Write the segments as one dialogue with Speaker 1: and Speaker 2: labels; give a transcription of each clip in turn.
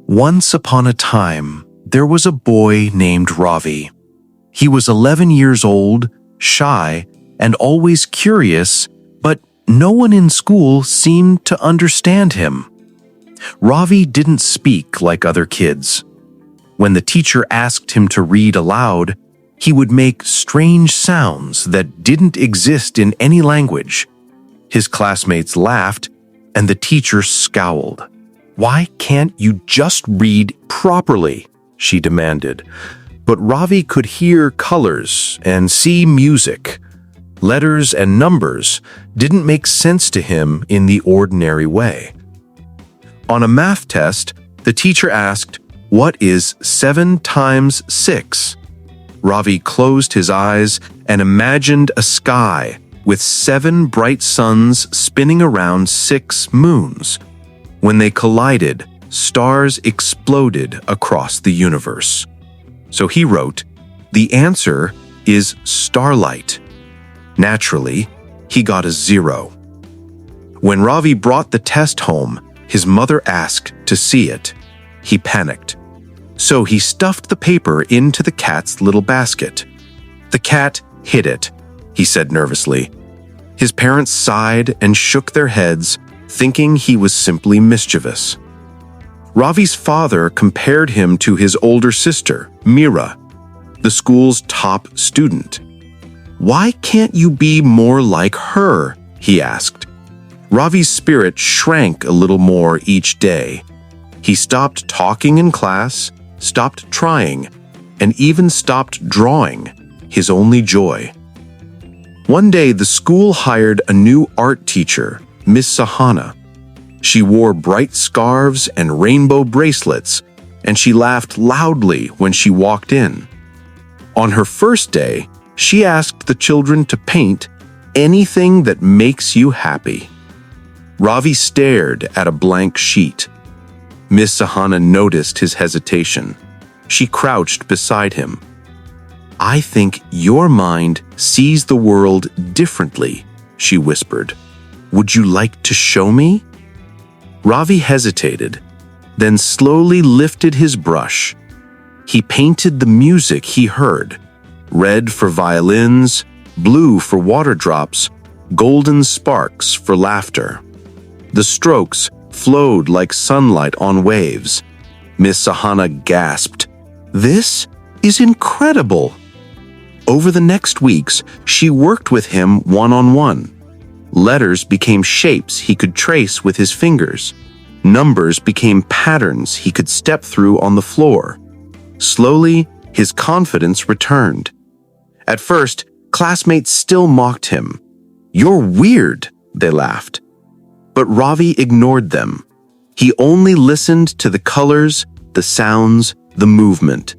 Speaker 1: Once upon a time, there was a boy named Ravi. He was 11 years old, shy, and always curious, but no one in school seemed to understand him. Ravi didn't speak like other kids. When the teacher asked him to read aloud, he would make strange sounds that didn't exist in any language. His classmates laughed, and the teacher scowled. "Why can't you just read properly?" she demanded. But Ravi could hear colors and see music. Letters and numbers didn't make sense to him in the ordinary way. On a math test, the teacher asked, "What is 7 times 6? Ravi closed his eyes and imagined a sky with 7 bright suns spinning around 6 moons. When they collided, stars exploded across the universe. So he wrote, "The answer is starlight." Naturally, he got a 0. When Ravi brought the test home, his mother asked to see it. He panicked. So he stuffed the paper into the cat's little basket. "The cat hid it," he said nervously. His parents sighed and shook their heads, thinking he was simply mischievous. Ravi's father compared him to his older sister, Mira, the school's top student. "Why can't you be more like her?" he asked. Ravi's spirit shrank a little more each day. He stopped talking in class, stopped trying, and even stopped drawing, his only joy. One day, the school hired a new art teacher, Miss Sahana. She wore bright scarves and rainbow bracelets, and she laughed loudly when she walked in. On her first day, she asked the children to paint anything that makes you happy. Ravi stared at a blank sheet. Miss Sahana noticed his hesitation. She crouched beside him. "I think your mind sees the world differently," she whispered. "Would you like to show me?" Ravi hesitated, then slowly lifted his brush. He painted the music he heard: red for violins, blue for water drops, golden sparks for laughter. The strokes flowed like sunlight on waves. Miss Sahana gasped, "This is incredible!" Over the next weeks, she worked with him one-on-one. Letters became shapes he could trace with his fingers. Numbers became patterns he could step through on the floor. Slowly, his confidence returned. At first, classmates still mocked him. "You're weird," they laughed. But Ravi ignored them. He only listened to the colors, the sounds, the movement.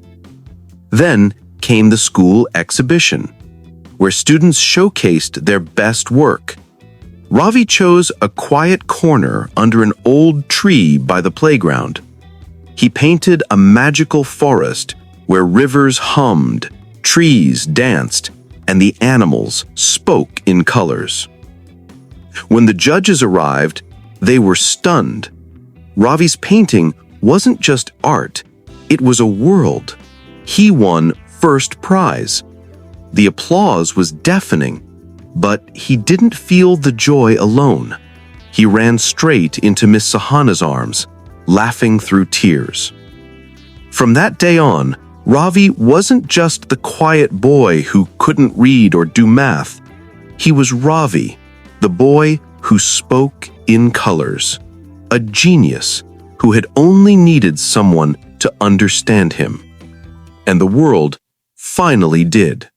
Speaker 1: Then came the school exhibition, where students showcased their best work. Ravi chose a quiet corner under an old tree by the playground. He painted a magical forest where rivers hummed, trees danced, and the animals spoke in colors. When the judges arrived, they were stunned. Ravi's painting wasn't just art, it was a world. He won first prize. The applause was deafening, but he didn't feel the joy alone. He ran straight into Miss Sahana's arms, laughing through tears. From that day on, Ravi wasn't just the quiet boy who couldn't read or do math. He was Ravi, the boy who spoke in colors, a genius who had only needed someone to understand him. And the world finally did.